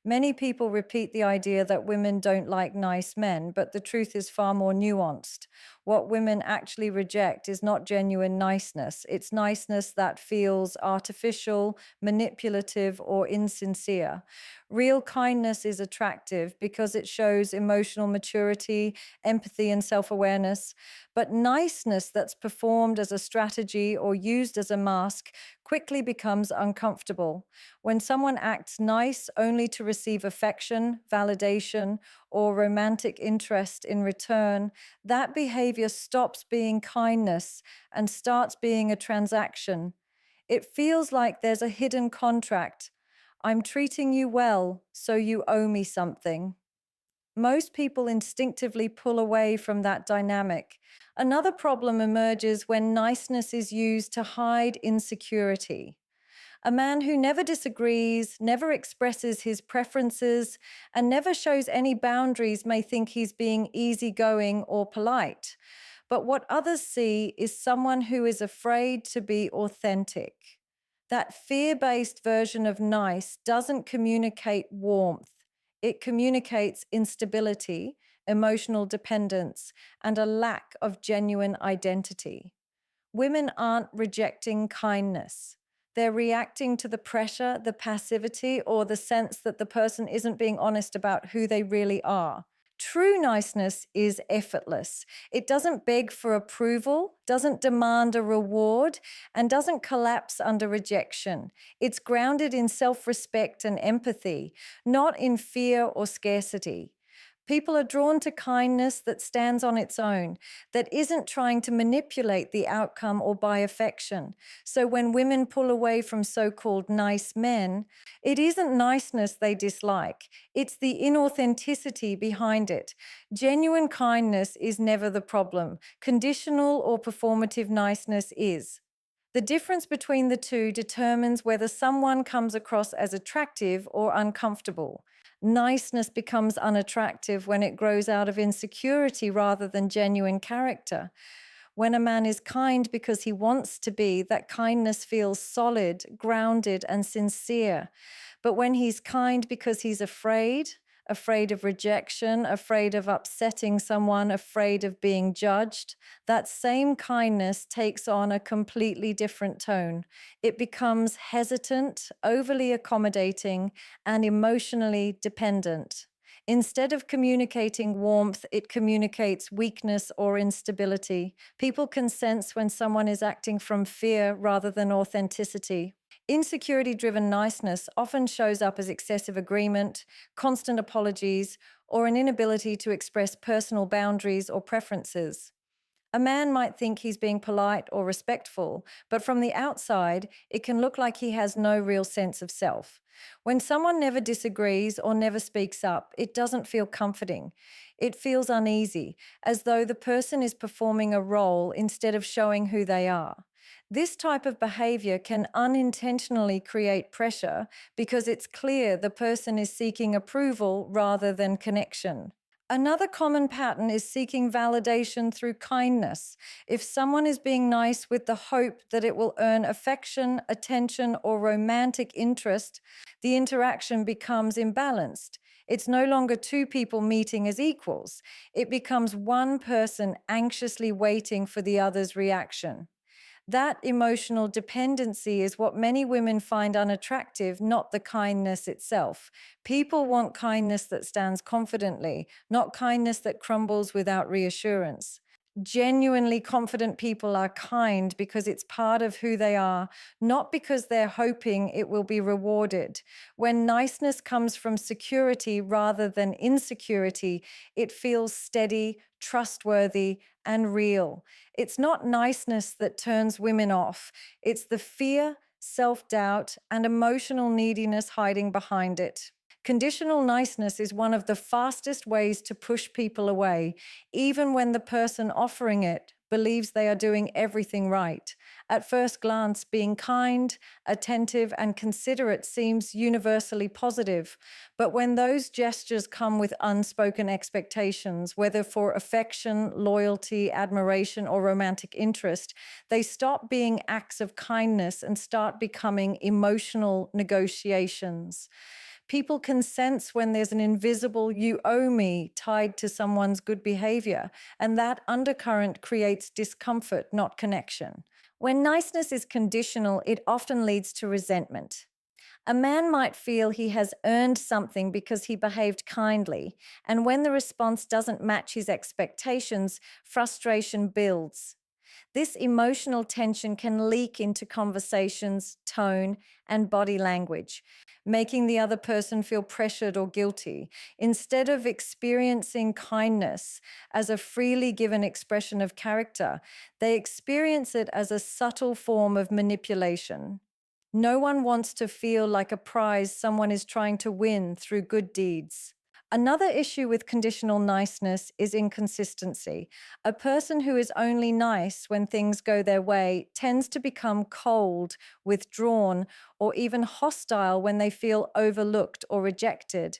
Many people repeat the idea that women don't like nice men, but the truth is far more nuanced. What women actually reject is not genuine niceness, it's niceness that feels artificial, manipulative, or insincere. Real kindness is attractive because it shows emotional maturity, empathy, and self awareness. But niceness that's performed as a strategy or used as a mask quickly becomes uncomfortable. When someone acts nice only to receive affection, validation, or romantic interest in return, that behavior stops being kindness and starts being a transaction. It feels like there's a hidden contract. I'm treating you well, so you owe me something. Most people instinctively pull away from that dynamic. Another problem emerges when niceness is used to hide insecurity. A man who never disagrees, never expresses his preferences, and never shows any boundaries may think he's being easygoing or polite. But what others see is someone who is afraid to be authentic. That fear based version of nice doesn't communicate warmth, it communicates instability, emotional dependence, and a lack of genuine identity. Women aren't rejecting kindness. They're reacting to the pressure, the passivity, or the sense that the person isn't being honest about who they really are. True niceness is effortless. It doesn't beg for approval, doesn't demand a reward, and doesn't collapse under rejection. It's grounded in self respect and empathy, not in fear or scarcity. People are drawn to kindness that stands on its own, that isn't trying to manipulate the outcome or buy affection. So when women pull away from so called nice men, it isn't niceness they dislike, it's the inauthenticity behind it. Genuine kindness is never the problem, conditional or performative niceness is. The difference between the two determines whether someone comes across as attractive or uncomfortable. Niceness becomes unattractive when it grows out of insecurity rather than genuine character. When a man is kind because he wants to be, that kindness feels solid, grounded, and sincere. But when he's kind because he's afraid of rejection, afraid of upsetting someone, afraid of being judged, that same kindness takes on a completely different tone. It becomes hesitant, overly accommodating, and emotionally dependent. Instead of communicating warmth, it communicates weakness or instability. People can sense when someone is acting from fear rather than authenticity. Insecurity driven niceness often shows up as excessive agreement, constant apologies, or an inability to express personal boundaries or preferences. A man might think he's being polite or respectful, but from the outside, it can look like he has no real sense of self. When someone never disagrees or never speaks up, it doesn't feel comforting. It feels uneasy, as though the person is performing a role instead of showing who they are. This type of behavior can unintentionally create pressure because it's clear the person is seeking approval rather than connection. Another common pattern is seeking validation through kindness. If someone is being nice with the hope that it will earn affection, attention, or romantic interest, the interaction becomes imbalanced. It's no longer two people meeting as equals. It becomes one person anxiously waiting for the other's reaction. That emotional dependency is what many women find unattractive, not the kindness itself. People want kindness that stands confidently, not kindness that crumbles without reassurance. Genuinely confident people are kind because it's part of who they are, not because they're hoping it will be rewarded. When niceness comes from security rather than insecurity, it feels steady, trustworthy, and real. It's not niceness that turns women off, it's the fear, self doubt, and emotional neediness hiding behind it. Conditional niceness is one of the fastest ways to push people away, even when the person offering it believes they are doing everything right. At first glance, being kind, attentive, and considerate seems universally positive. But when those gestures come with unspoken expectations, whether for affection, loyalty, admiration, or romantic interest, they stop being acts of kindness and start becoming emotional negotiations. People can sense when there's an invisible "you owe me" tied to someone's good behavior, and that undercurrent creates discomfort, not connection. When niceness is conditional, it often leads to resentment. A man might feel he has earned something because he behaved kindly, and when the response doesn't match his expectations, frustration builds. This emotional tension can leak into conversations, tone, and body language, making the other person feel pressured or guilty. Instead of experiencing kindness as a freely given expression of character, they experience it as a subtle form of manipulation. No one wants to feel like a prize someone is trying to win through good deeds. Another issue with conditional niceness is inconsistency. A person who is only nice when things go their way tends to become cold, withdrawn, or even hostile when they feel overlooked or rejected.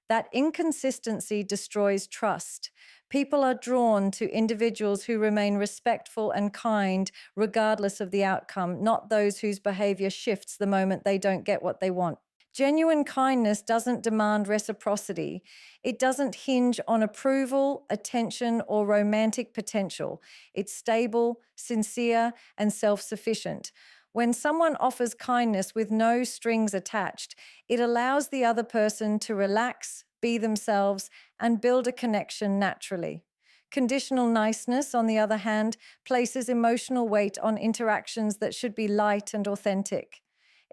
That inconsistency destroys trust. People are drawn to individuals who remain respectful and kind regardless of the outcome, not those whose behavior shifts the moment they don't get what they want. Genuine kindness doesn't demand reciprocity. It doesn't hinge on approval, attention, or romantic potential. It's stable, sincere, and self sufficient. When someone offers kindness with no strings attached, it allows the other person to relax, be themselves, and build a connection naturally. Conditional niceness, on the other hand, places emotional weight on interactions that should be light and authentic.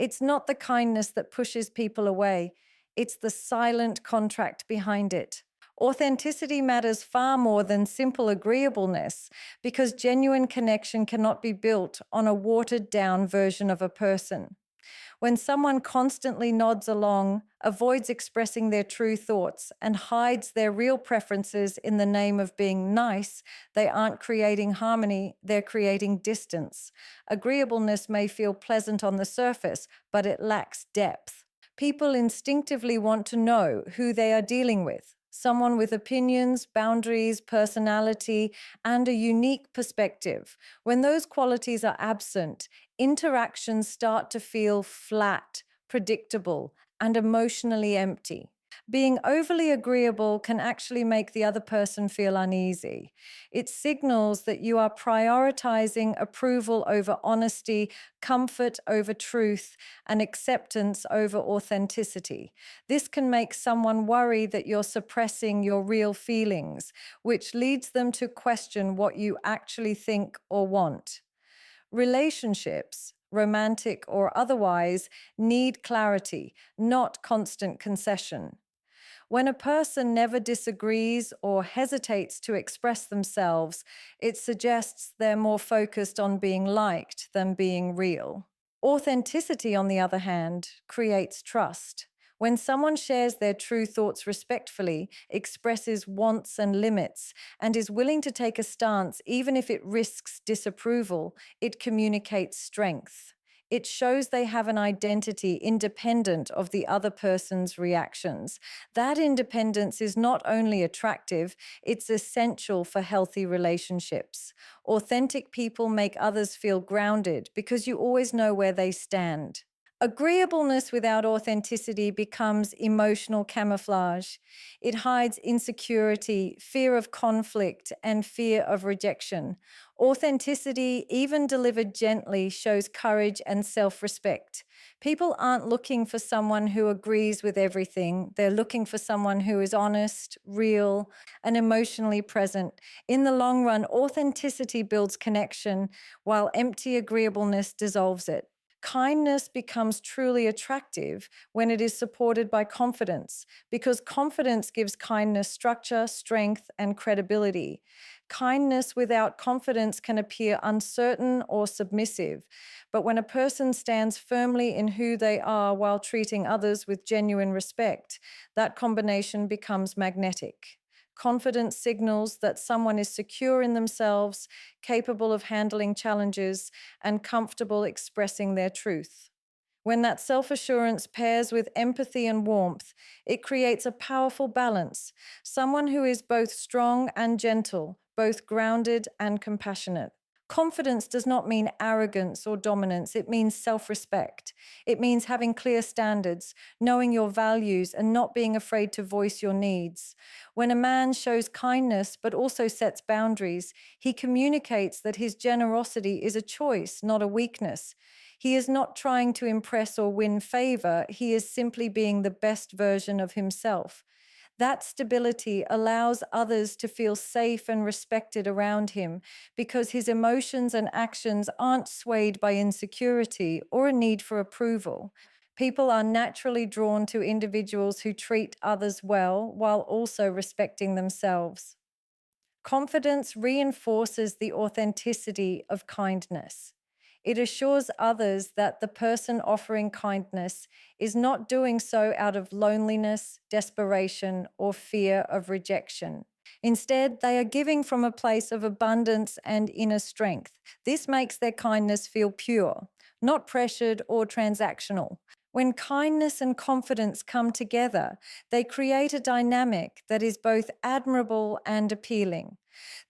It's not the kindness that pushes people away, it's the silent contract behind it. Authenticity matters far more than simple agreeableness because genuine connection cannot be built on a watered down version of a person. When someone constantly nods along, avoids expressing their true thoughts, and hides their real preferences in the name of being nice, they aren't creating harmony, they're creating distance. Agreeableness may feel pleasant on the surface, but it lacks depth. People instinctively want to know who they are dealing with. Someone with opinions, boundaries, personality, and a unique perspective. When those qualities are absent, interactions start to feel flat, predictable, and emotionally empty. Being overly agreeable can actually make the other person feel uneasy. It signals that you are prioritizing approval over honesty, comfort over truth, and acceptance over authenticity. This can make someone worry that you're suppressing your real feelings, which leads them to question what you actually think or want. Relationships, romantic or otherwise, need clarity, not constant concession. When a person never disagrees or hesitates to express themselves, it suggests they're more focused on being liked than being real. Authenticity, on the other hand, creates trust. When someone shares their true thoughts respectfully, expresses wants and limits, and is willing to take a stance even if it risks disapproval, it communicates strength. It shows they have an identity independent of the other person's reactions. That independence is not only attractive, it's essential for healthy relationships. Authentic people make others feel grounded because you always know where they stand. Agreeableness without authenticity becomes emotional camouflage. It hides insecurity, fear of conflict, and fear of rejection. Authenticity, even delivered gently, shows courage and self respect. People aren't looking for someone who agrees with everything. They're looking for someone who is honest, real, and emotionally present. In the long run, authenticity builds connection, while empty agreeableness dissolves it. Kindness becomes truly attractive when it is supported by confidence, because confidence gives kindness structure, strength, and credibility. Kindness without confidence can appear uncertain or submissive, but when a person stands firmly in who they are while treating others with genuine respect, that combination becomes magnetic. Confidence signals that someone is secure in themselves, capable of handling challenges, and comfortable expressing their truth. When that self assurance pairs with empathy and warmth, it creates a powerful balance. Someone who is both strong and gentle, both grounded and compassionate. Confidence does not mean arrogance or dominance. It means self-respect. It means having clear standards, knowing your values, and not being afraid to voice your needs. When a man shows kindness but also sets boundaries, he communicates that his generosity is a choice, not a weakness. He is not trying to impress or win favor. He is simply being the best version of himself. That stability allows others to feel safe and respected around him because his emotions and actions aren't swayed by insecurity or a need for approval. People are naturally drawn to individuals who treat others well while also respecting themselves. Confidence reinforces the authenticity of kindness. It assures others that the person offering kindness is not doing so out of loneliness, desperation, or fear of rejection. Instead, they are giving from a place of abundance and inner strength. This makes their kindness feel pure, not pressured or transactional. When kindness and confidence come together, they create a dynamic that is both admirable and appealing.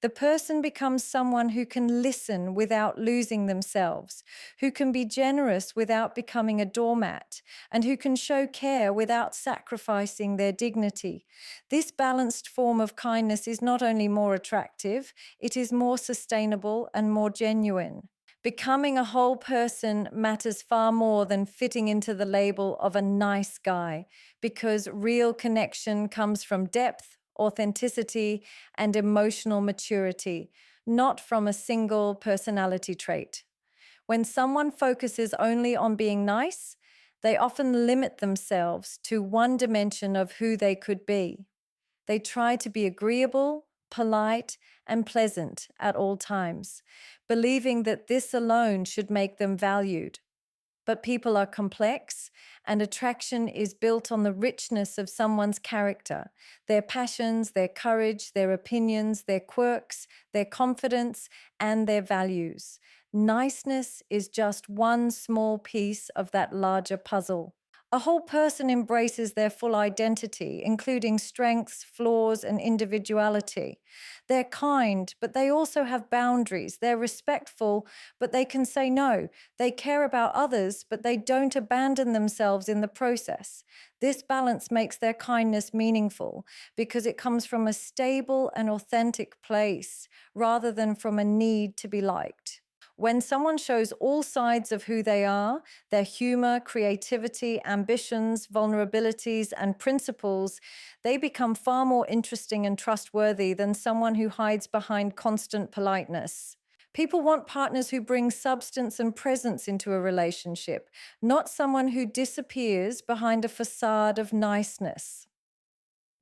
The person becomes someone who can listen without losing themselves, who can be generous without becoming a doormat, and who can show care without sacrificing their dignity. This balanced form of kindness is not only more attractive, it is more sustainable and more genuine. Becoming a whole person matters far more than fitting into the label of a nice guy, because real connection comes from depth, authenticity, and emotional maturity, not from a single personality trait. When someone focuses only on being nice, they often limit themselves to one dimension of who they could be. They try to be agreeable, polite, and pleasant at all times, believing that this alone should make them valued. But people are complex, and attraction is built on the richness of someone's character, their passions, their courage, their opinions, their quirks, their confidence, and their values. Niceness is just one small piece of that larger puzzle. A whole person embraces their full identity, including strengths, flaws, and individuality. They're kind, but they also have boundaries. They're respectful, but they can say no. They care about others, but they don't abandon themselves in the process. This balance makes their kindness meaningful because it comes from a stable and authentic place rather than from a need to be liked. When someone shows all sides of who they are, their humor, creativity, ambitions, vulnerabilities, and principles, they become far more interesting and trustworthy than someone who hides behind constant politeness. People want partners who bring substance and presence into a relationship, not someone who disappears behind a facade of niceness.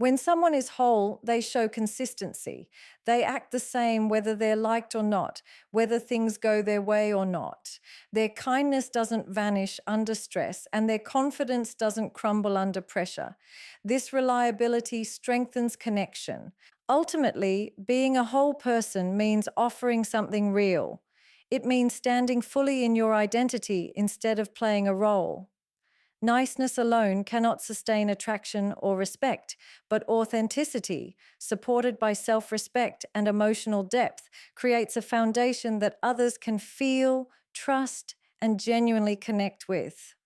When someone is whole, they show consistency. They act the same whether they're liked or not, whether things go their way or not. Their kindness doesn't vanish under stress, and their confidence doesn't crumble under pressure. This reliability strengthens connection. Ultimately, being a whole person means offering something real. It means standing fully in your identity instead of playing a role. Niceness alone cannot sustain attraction or respect, but authenticity, supported by self-respect and emotional depth, creates a foundation that others can feel, trust, and genuinely connect with.